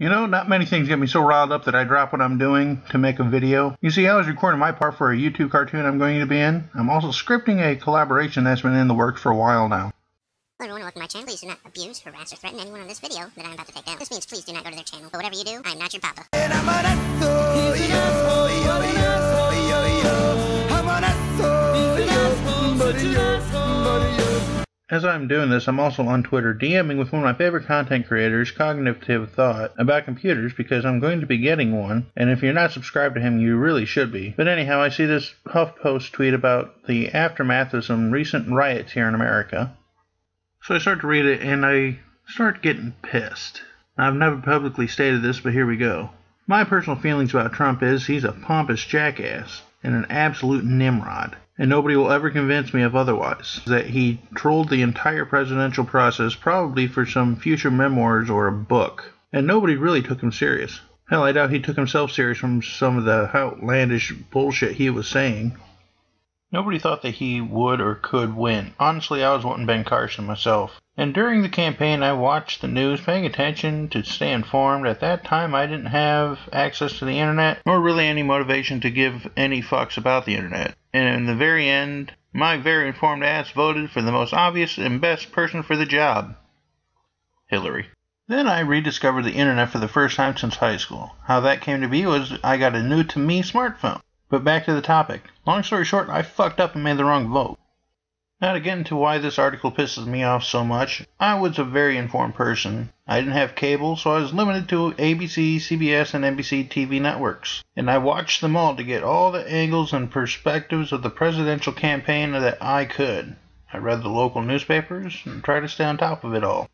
You know, not many things get me so riled up that I drop what I'm doing to make a video. You see, I was recording my part for a YouTube cartoon I'm going to be in. I'm also scripting a collaboration that's been in the works for a while now. Hello everyone, welcome to my channel. Please do not abuse, harass, or threaten anyone on this video that I'm about to take down. This means please do not go to their channel. But whatever you do, I'm not your papa. As I'm doing this, I'm also on Twitter DMing with one of my favorite content creators, Cognitive Thought, about computers because I'm going to be getting one, and if you're not subscribed to him, you really should be. But anyhow, I see this HuffPost tweet about the aftermath of some recent riots here in America. So I start to read it, and I start getting pissed. I've never publicly stated this, but here we go. My personal feelings about Trump is he's a pompous jackass and an absolute nimrod. And nobody will ever convince me of otherwise. That he trolled the entire presidential process, probably for some future memoirs or a book. And nobody really took him serious. Hell, I doubt he took himself serious from some of the outlandish bullshit he was saying. Nobody thought that he would or could win. Honestly, I was wanting Ben Carson myself. And during the campaign, I watched the news, paying attention to stay informed. At that time, I didn't have access to the internet, nor really any motivation to give any fucks about the internet. And in the very end, my very informed ass voted for the most obvious and best person for the job. Hillary. Then I rediscovered the internet for the first time since high school. How that came to be was I got a new-to-me smartphone. But back to the topic. Long story short, I fucked up and made the wrong vote. Now to get into why this article pisses me off so much, I was a very informed person. I didn't have cable, so I was limited to ABC, CBS, and NBC TV networks. And I watched them all to get all the angles and perspectives of the presidential campaign that I could. I read the local newspapers and tried to stay on top of it all.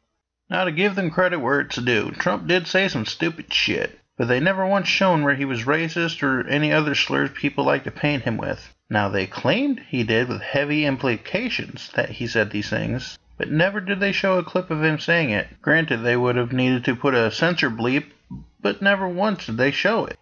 Now to give them credit where it's due, Trump did say some stupid shit. But they never once shown where he was racist or any other slurs people like to paint him with. Now they claimed he did with heavy implications that he said these things, but never did they show a clip of him saying it. Granted, they would have needed to put a censor bleep, but never once did they show it.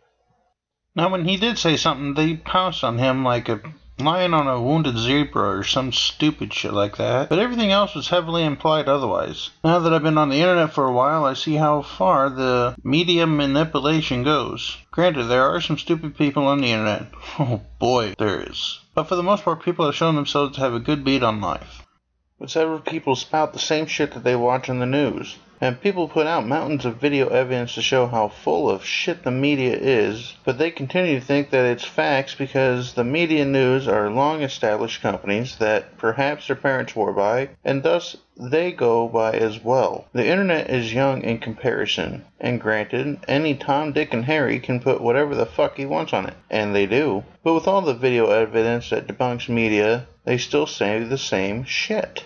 Now when he did say something, they pounced on him like a lion on a wounded zebra or some stupid shit like that, but everything else was heavily implied otherwise. Now that I've been on the internet for a while, I see how far the media manipulation goes. Granted, there are some stupid people on the internet. Oh boy, there is. But for the most part, people have shown themselves to have a good beat on life. But several people spout the same shit that they watch on the news. And people put out mountains of video evidence to show how full of shit the media is, but they continue to think that it's facts because the media news are long-established companies that perhaps their parents swore by, and thus they go by as well. The internet is young in comparison, and granted, any Tom, Dick, and Harry can put whatever the fuck he wants on it, and they do. But with all the video evidence that debunks media, they still say the same shit.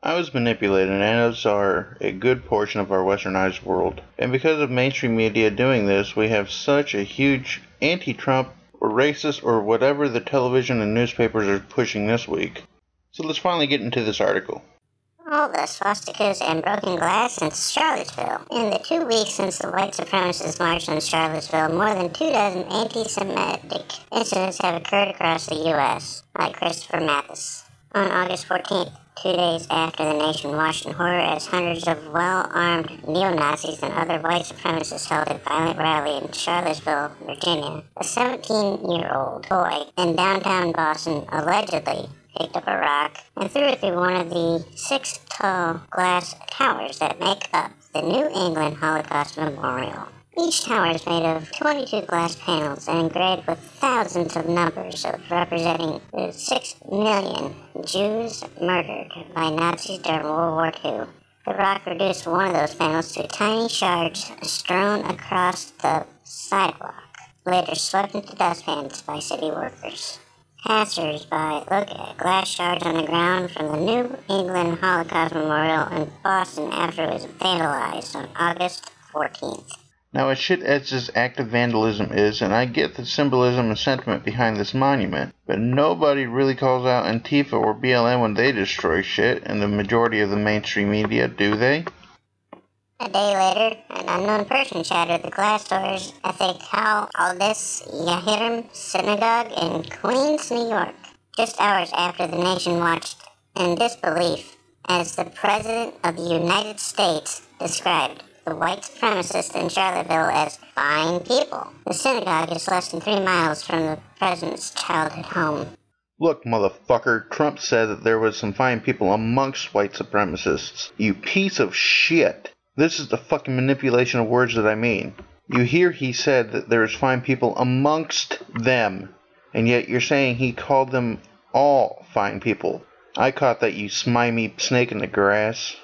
I was manipulated, and as are a good portion of our westernized world. And because of mainstream media doing this, we have such a huge anti-Trump or racist or whatever the television and newspapers are pushing this week. So let's finally get into this article. All the swastikas and broken glass in Charlottesville. In the 2 weeks since the white supremacists marched on Charlottesville, more than 24 anti-Semitic incidents have occurred across the U.S., like Christopher Mathis. On August 14th, 2 days after the nation watched in horror as hundreds of well-armed neo-Nazis and other white supremacists held a violent rally in Charlottesville, Virginia, a 17-year-old boy in downtown Boston allegedly picked up a rock and threw it through one of the 6 tall glass towers that make up the New England Holocaust Memorial. Each tower is made of 22 glass panels and engraved with thousands of numbers representing the 6 million Jews murdered by Nazis during World War II. The rock reduced one of those panels to tiny shards strewn across the sidewalk, later swept into dustpans by city workers. Passers-by look at glass shards on the ground from the New England Holocaust Memorial in Boston after it was vandalized on August 14th. Now, as shit as this act of vandalism is, and I get the symbolism and sentiment behind this monument, but nobody really calls out Antifa or BLM when they destroy shit, and the majority of the mainstream media, do they? A day later, an unknown person shattered the glass doors at the Kal Aldis Yahirim Synagogue in Queens, New York, just hours after the nation watched in disbelief as the President of the United States described the white supremacists in Charlottesville as fine people. The synagogue is less than 3 miles from the president's childhood home. Look, motherfucker, Trump said that there was some fine people amongst white supremacists. You piece of shit. This is the fucking manipulation of words that I mean. You hear he said that there's fine people amongst them, and yet you're saying he called them all fine people. I caught that, you slimy snake in the grass.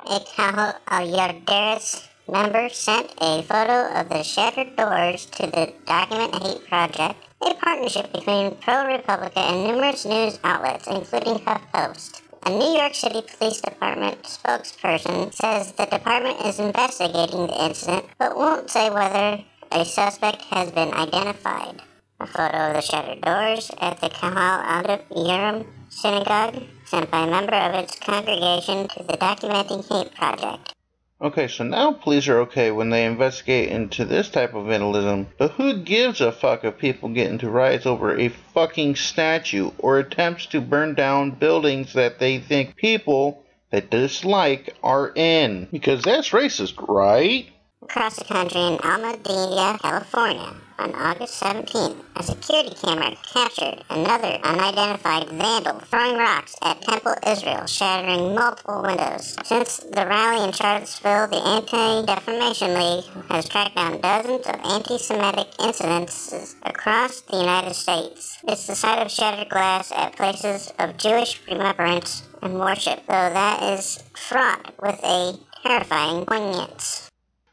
A Kahal al-Yardaris member sent a photo of the shattered doors to the Document Hate Project, a partnership between ProRepublica and numerous news outlets, including HuffPost. A New York City Police Department spokesperson says the department is investigating the incident, but won't say whether a suspect has been identified. A photo of the shattered doors at the Kahal al-Yarim synagogue, sent by a member of its congregation to the Documenting Hate Project. Okay, so now police are okay when they investigate into this type of vandalism, but who gives a fuck if people get into riots over a fucking statue or attempts to burn down buildings that they think people that dislike are in? Because that's racist, right? Across the country in Alameda, California, on August 17th, a security camera captured another unidentified vandal throwing rocks at Temple Israel, shattering multiple windows. Since the rally in Charlottesville, the Anti-Defamation League has tracked down dozens of anti-Semitic incidences across the United States. It's the site of shattered glass at places of Jewish remembrance and worship, though that is fraught with a terrifying poignance.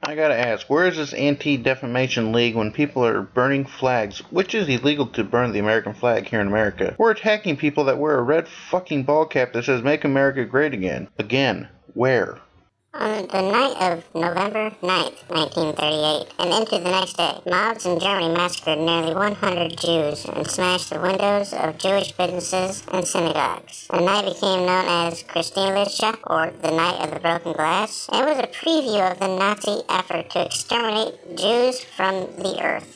I gotta ask, where is this Anti-Defamation League when people are burning flags, which is illegal to burn the American flag here in America, or attacking people that wear a red fucking ball cap that says Make America Great Again? Again, where? On the night of November 9th, 1938, and into the next day, mobs in Germany massacred nearly 100 Jews and smashed the windows of Jewish businesses and synagogues. The night became known as Kristallnacht, or the Night of the Broken Glass, and was a preview of the Nazi effort to exterminate Jews from the earth.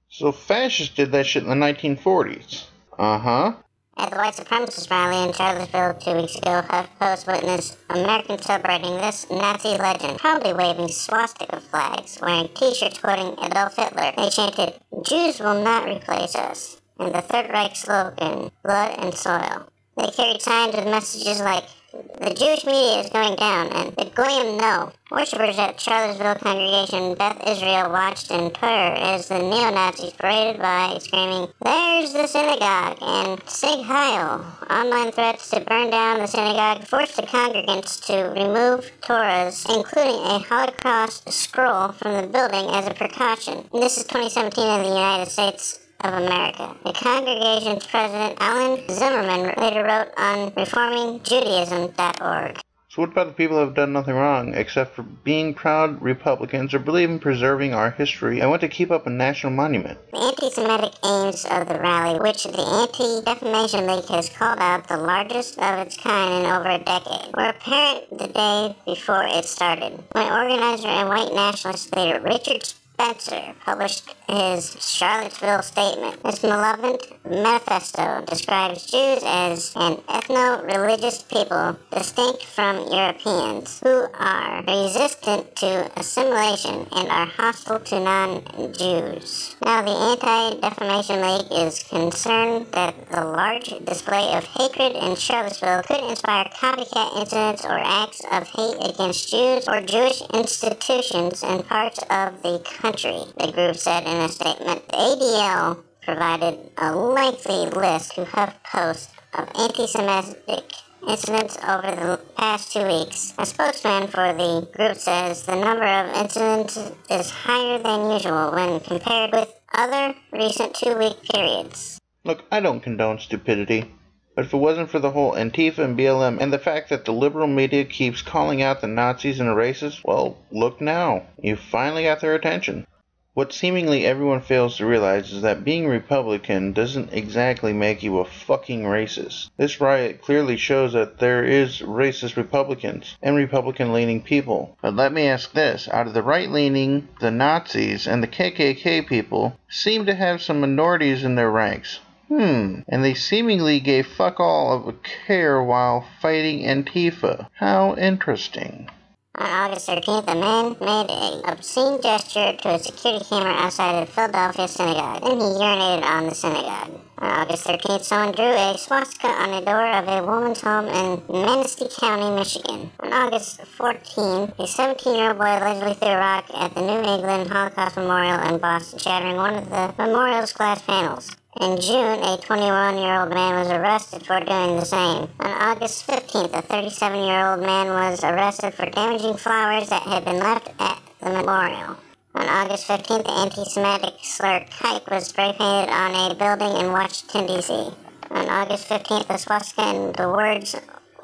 So fascists did that shit in the 1940s. Uh-huh. At the white supremacist rally in Charlottesville 2 weeks ago, HuffPost witnessed Americans celebrating this Nazi legend, probably waving swastika flags, wearing t-shirts quoting Adolf Hitler. They chanted, "Jews will not replace us," and the Third Reich slogan, "Blood and Soil." They carried signs with messages like, "The Jewish media is going down," and "The Goyim no." Worshippers at Charlottesville congregation Beth Israel watched in terror as the neo-Nazis paraded by, screaming, "There's the synagogue!" and "Sig Heil." Online threats to burn down the synagogue forced the congregants to remove Torahs, including a Holocaust scroll, from the building as a precaution. And this is 2017 in the United States of America. The congregation's president, Alan Zimmerman, later wrote on reformingjudaism.org. So what about the people who have done nothing wrong, except for being proud Republicans or believe in preserving our history and want to keep up a national monument? The anti-Semitic aims of the rally, which the Anti-Defamation League has called out the largest of its kind in over a decade, were apparent the day before it started, when organizer and white nationalist leader Richard Spencer published his Charlottesville statement. This malevolent manifesto describes Jews as an ethno-religious people distinct from Europeans who are resistant to assimilation and are hostile to non-Jews. Now, the Anti-Defamation League is concerned that the large display of hatred in Charlottesville could inspire copycat incidents or acts of hate against Jews or Jewish institutions in parts of the country, the group said in a statement. The ADL provided a lengthy list to HuffPost of anti-Semitic incidents over the past 2 weeks. A spokesman for the group says the number of incidents is higher than usual when compared with other recent 2-week periods. Look, I don't condone stupidity. But if it wasn't for the whole Antifa and BLM and the fact that the liberal media keeps calling out the Nazis and the racists, well, look now. You finally got their attention. What seemingly everyone fails to realize is that being Republican doesn't exactly make you a fucking racist. This riot clearly shows that there is racist Republicans and Republican-leaning people. But let me ask this. Out of the right-leaning, the Nazis, and the KKK people seem to have some minorities in their ranks. And they seemingly gave fuck all of a care while fighting Antifa. How interesting. On August 13th, a man made an obscene gesture to a security camera outside a Philadelphia synagogue. Then he urinated on the synagogue. On August 13th, someone drew a swastika on the door of a woman's home in Manistee County, Michigan. On August 14th, a 17-year-old boy allegedly threw a rock at the New England Holocaust Memorial in Boston, shattering one of the memorial's glass panels. In June, a 21-year-old man was arrested for doing the same. On August 15th, a 37-year-old man was arrested for damaging flowers that had been left at the memorial. On August 15th, the anti-Semitic slur "kike" was spray-painted on a building in Washington, D.C. On August 15th, the swastika and the words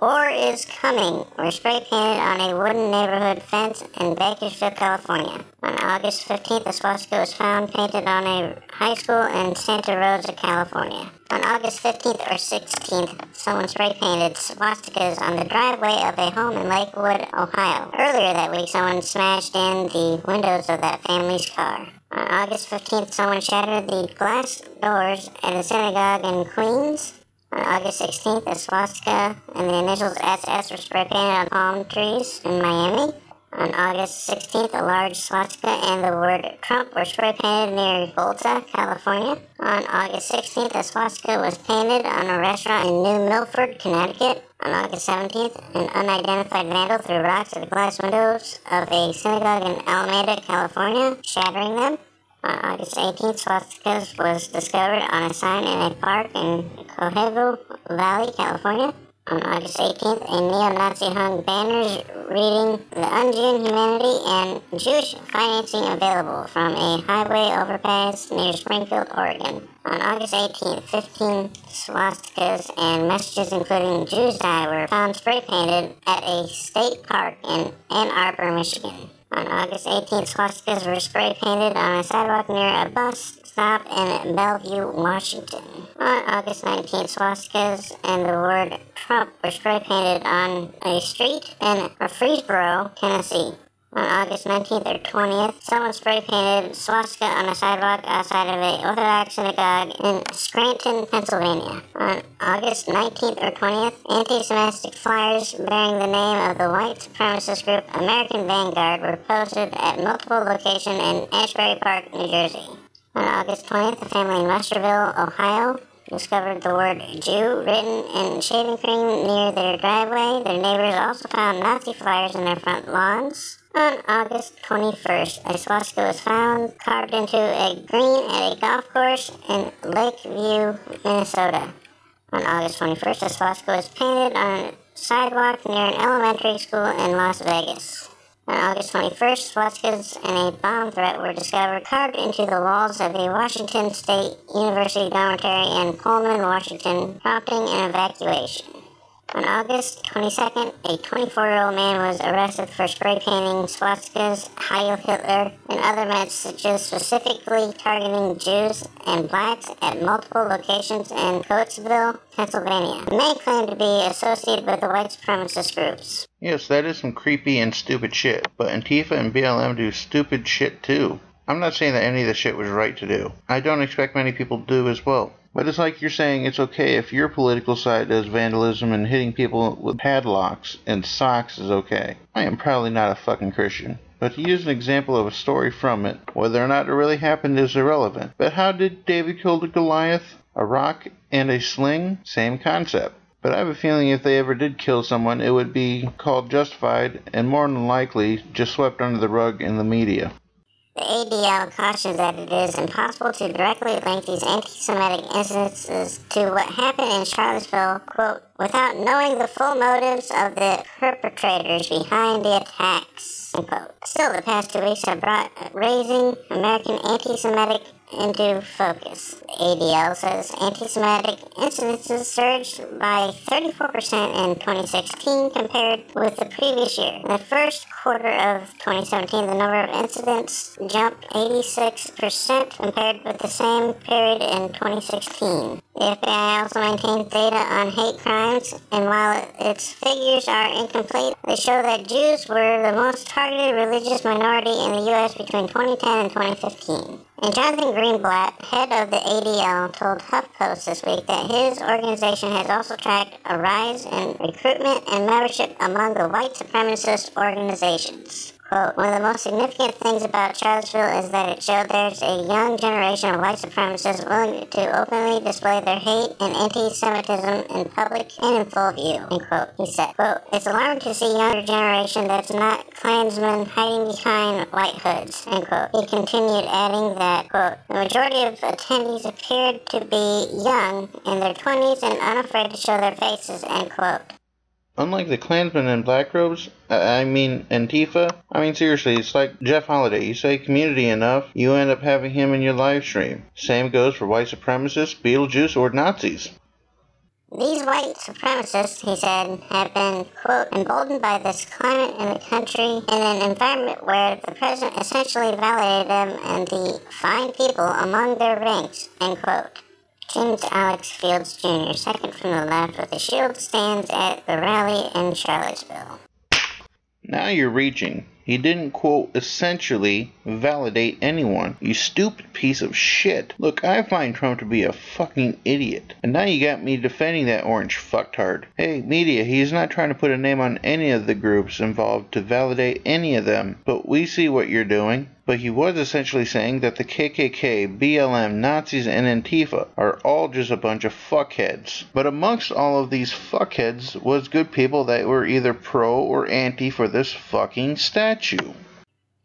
"War is coming" were spray-painted on a wooden neighborhood fence in Bakersfield, California. On August 15th, a swastika was found painted on a high school in Santa Rosa, California. On August 15th or 16th, someone spray-painted swastikas on the driveway of a home in Lakewood, Ohio. Earlier that week, someone smashed in the windows of that family's car. On August 15th, someone shattered the glass doors at a synagogue in Queens. On August 16th, a swastika and the initials SS were spray-painted on palm trees in Miami. On August 16th, a large swastika and the word Trump were spray-painted near Volta, California. On August 16th, a swastika was painted on a restaurant in New Milford, Connecticut. On August 17th, an unidentified vandal threw rocks at the glass windows of a synagogue in Alameda, California, shattering them. On August 18th, swastikas was discovered on a sign in a park in Conejo Valley, California. On August 18th, a neo-Nazi hung banners reading "The Un-Jew Humanity" and "Jewish Financing Available" from a highway overpass near Springfield, Oregon. On August 18th, 15 swastikas and messages including "Jews Die" were found spray-painted at a state park in Ann Arbor, Michigan. On August 18th, swastikas were spray-painted on a sidewalk near a bus stop in Bellevue, Washington. On August 19th, swastikas and the word Trump were spray-painted on a street in Murfreesboro, Tennessee. On August 19th or 20th, someone spray-painted swastika on a sidewalk outside of a Orthodox synagogue in Scranton, Pennsylvania. On August 19th or 20th, anti-Semitic flyers bearing the name of the white supremacist group American Vanguard were posted at multiple locations in Ashbury Park, New Jersey. On August 20th, a family in Westerville, Ohio, discovered the word Jew written in shaving cream near their driveway. Their neighbors also found Nazi flyers in their front lawns. On August 21st, a swastika was found carved into a green at a golf course in Lakeview, Minnesota. On August 21st, a swastika was painted on a sidewalk near an elementary school in Las Vegas. On August 21st, swastikas and a bomb threat were discovered carved into the walls of a Washington State University dormitory in Pullman, Washington, prompting an evacuation. On August 22nd, a 24-year-old man was arrested for spray painting swastikas, Heil Hitler, and other messages specifically targeting Jews and blacks at multiple locations in Coatesville, Pennsylvania. The man claimed to be associated with the white supremacist groups. Yes, that is some creepy and stupid shit, but Antifa and BLM do stupid shit too. I'm not saying that any of the shit was right to do. I don't expect many people to do as well. But it's like you're saying it's okay if your political side does vandalism and hitting people with padlocks and socks is okay. I am probably not a fucking Christian. But to use an example of a story from it, whether or not it really happened is irrelevant. But how did David kill the Goliath? A rock and a sling? Same concept. But I have a feeling if they ever did kill someone, it would be called justified and more than likely just swept under the rug in the media. The ADL cautions that it is impossible to directly link these anti-Semitic incidences to what happened in Charlottesville, quote, without knowing the full motives of the perpetrators behind the attacks, end quote. Still, the past 2 weeks have brought raising American anti-Semitic into focus. The ADL says anti-Semitic incidences surged by 34% in 2016 compared with the previous year. In the first quarter of 2017, the number of incidents jumped 86% compared with the same period in 2016. The FBI also maintains data on hate crimes, and while its figures are incomplete, they show that Jews were the most targeted religious minority in the U.S. between 2010 and 2015. And Jonathan Greenblatt, head of the ADL, told HuffPost this week that his organization has also tracked a rise in recruitment and membership among the white supremacist organizations. Quote, one of the most significant things about Charlottesville is that it showed there's a young generation of white supremacists willing to openly display their hate and anti-Semitism in public and in full view, end quote. He said, quote, it's alarming to see a younger generation that's not Klansmen hiding behind white hoods, end quote. He continued, adding that, quote, the majority of attendees appeared to be young, in their 20s, and unafraid to show their faces, end quote. Unlike the Klansmen in black robes, Antifa, seriously, it's like Jeff Holiday. You say community enough, you end up having him in your live stream. Same goes for white supremacists, Beetlejuice, or Nazis. These white supremacists, he said, have been, quote, emboldened by this climate in the country in an environment where the president essentially validated them and the fine people among their ranks, end quote. James Alex Fields Jr., second from the left with a shield, stands at the rally in Charlottesville. Now you're reaching. He didn't, quote, essentially validate anyone. You stupid piece of shit. Look, I find Trump to be a fucking idiot. And now you got me defending that orange fucktard. Hey, media, he's not trying to put a name on any of the groups involved to validate any of them. But we see what you're doing. But he was essentially saying that the KKK, BLM, Nazis, and Antifa are all just a bunch of fuckheads. But amongst all of these fuckheads was good people that were either pro or anti for this fucking statue.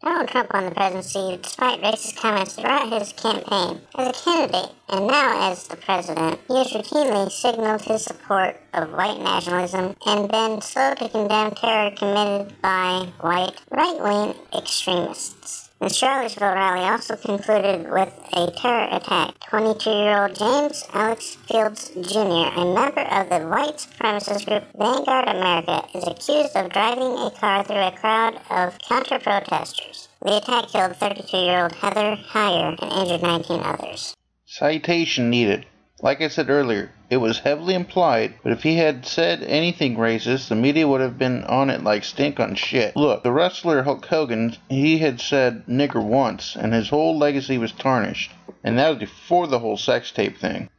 Donald Trump won the presidency despite racist comments throughout his campaign. As a candidate, and now as the president, he has routinely signaled his support of white nationalism and been slow to condemn terror committed by white right-wing extremists. The Charlottesville rally also concluded with a terror attack. 22-year-old James Alex Fields Jr., a member of the white supremacist group Vanguard America, is accused of driving a car through a crowd of counter-protesters. The attack killed 32-year-old Heather Heyer and injured 19 others. Citation needed. Like I said earlier, it was heavily implied, but if he had said anything racist, the media would have been on it like stink on shit. Look, the wrestler Hulk Hogan, he had said nigger once, and his whole legacy was tarnished. And that was before the whole sex tape thing.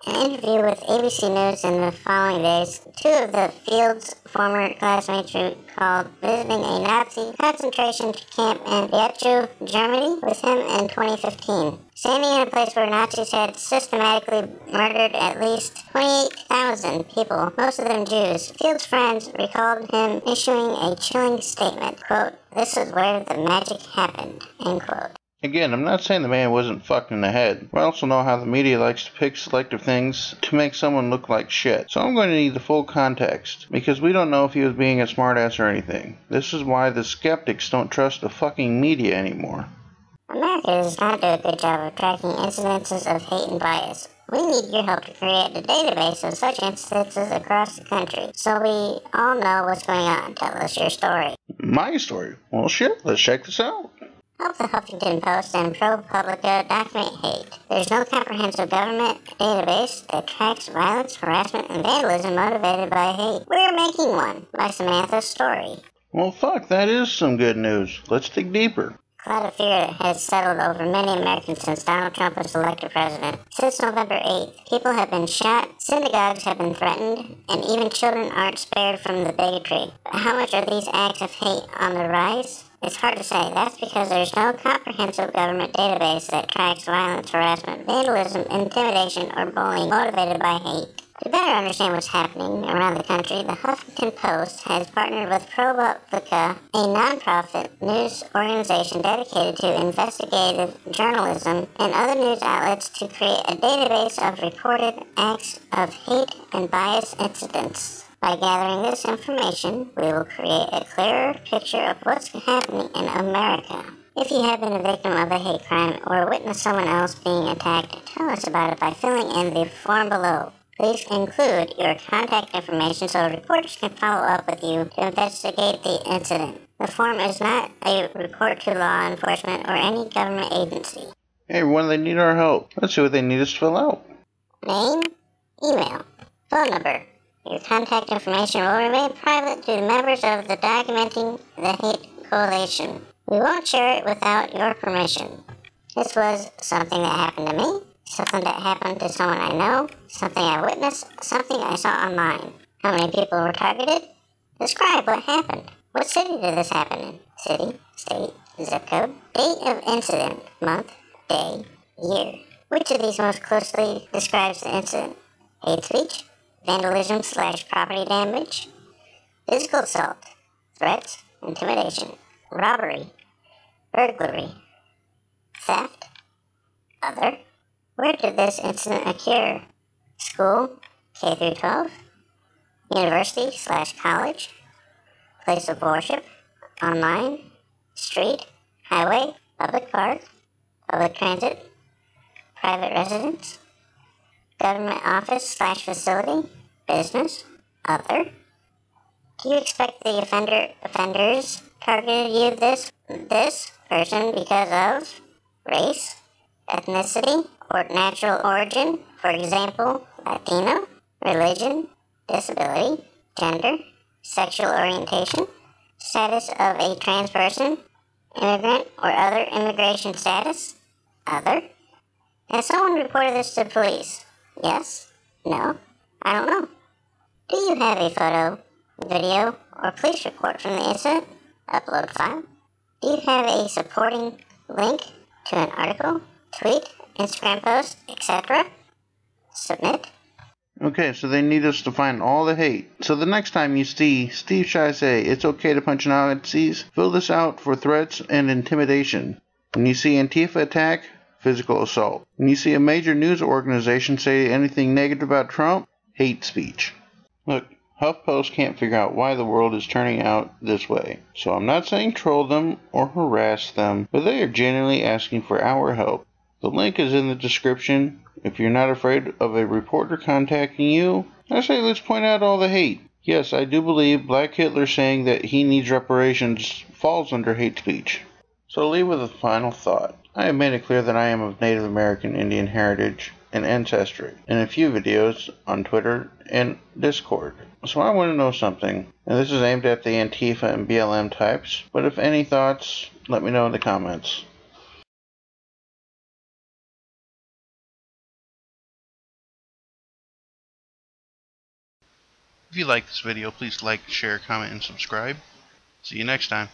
In an interview with ABC News in the following days, two of the Field's former classmates recalled visiting a Nazi concentration camp in Dachau, Germany, with him in 2015. Standing in a place where Nazis had systematically murdered at least 28,000 people, most of them Jews, Field's friends recalled him issuing a chilling statement, quote, "This is where the magic happened," end quote. Again, I'm not saying the man wasn't fucked in the head. I also know how the media likes to pick selective things to make someone look like shit. So I'm going to need the full context, because we don't know if he was being a smartass or anything. This is why the skeptics don't trust the fucking media anymore. America does not do a good job of tracking incidences of hate and bias. We need your help to create a database of such instances across the country, so we all know what's going on. Tell us your story. My story? Well, shit, let's check this out. Help the Huffington Post and ProPublica document hate. There's no comprehensive government database that tracks violence, harassment, and vandalism motivated by hate. We're making one, by Samantha Story. Well, fuck, that is some good news. Let's dig deeper. A cloud of fear has settled over many Americans since Donald Trump was elected president. Since November 8th, people have been shot, synagogues have been threatened, and even children aren't spared from the bigotry. But how much are these acts of hate on the rise? It's hard to say. That's because there's no comprehensive government database that tracks violence, harassment, vandalism, intimidation, or bullying motivated by hate. To better understand what's happening around the country, the Huffington Post has partnered with ProPublica, a nonprofit news organization dedicated to investigative journalism and other news outlets, to create a database of reported acts of hate and bias incidents. By gathering this information, we will create a clearer picture of what's happening in America. If you have been a victim of a hate crime or witnessed someone else being attacked, tell us about it by filling in the form below. Please include your contact information so reporters can follow up with you to investigate the incident. The form is not a report to law enforcement or any government agency. Hey everyone, they need our help. Let's see what they need us to fill out. Name, email, phone number. Your contact information will remain private to the members of the Documenting the Hate Coalition. We won't share it without your permission. This was something that happened to me, something that happened to someone I know, something I witnessed, something I saw online. How many people were targeted? Describe what happened. What city did this happen in? City, state, zip code, date of incident, month, day, year. Which of these most closely describes the incident? Hate speech? Vandalism/property damage, physical assault, threats, intimidation, robbery, burglary, theft, other. Where did this incident occur? School, K through 12, university/college, place of worship, online, street, highway, public park, public transit, private residence, government office/facility, business, other. Do you expect the offenders targeted you this person because of race, ethnicity, or natural origin, for example, Latino, religion, disability, gender, sexual orientation, status of a trans person, immigrant, or other immigration status, other? Has someone reported this to police? Yes? No? I don't know. Do you have a photo, video, or police report from the incident? Upload file. Do you have a supporting link to an article, tweet, Instagram post, etc.? Submit. Okay, so they need us to find all the hate. So the next time you see Steve Shy say it's okay to punch Nazis, fill this out for threats and intimidation. When you see Antifa attack, physical assault. When you see a major news organization say anything negative about Trump, hate speech. Look, HuffPost can't figure out why the world is turning out this way. So I'm not saying troll them or harass them, but they are genuinely asking for our help. The link is in the description. If you're not afraid of a reporter contacting you, I say let's point out all the hate. Yes, I do believe Black Hitler saying that he needs reparations falls under hate speech. So I'll leave with a final thought. I have made it clear that I am of Native American Indian heritage. and ancestry, and a few videos on Twitter and Discord. So I want to know something, and this is aimed at the Antifa and BLM types, but if any thoughts, let me know in the comments. If you like this video, please like, share, comment, and subscribe. See you next time.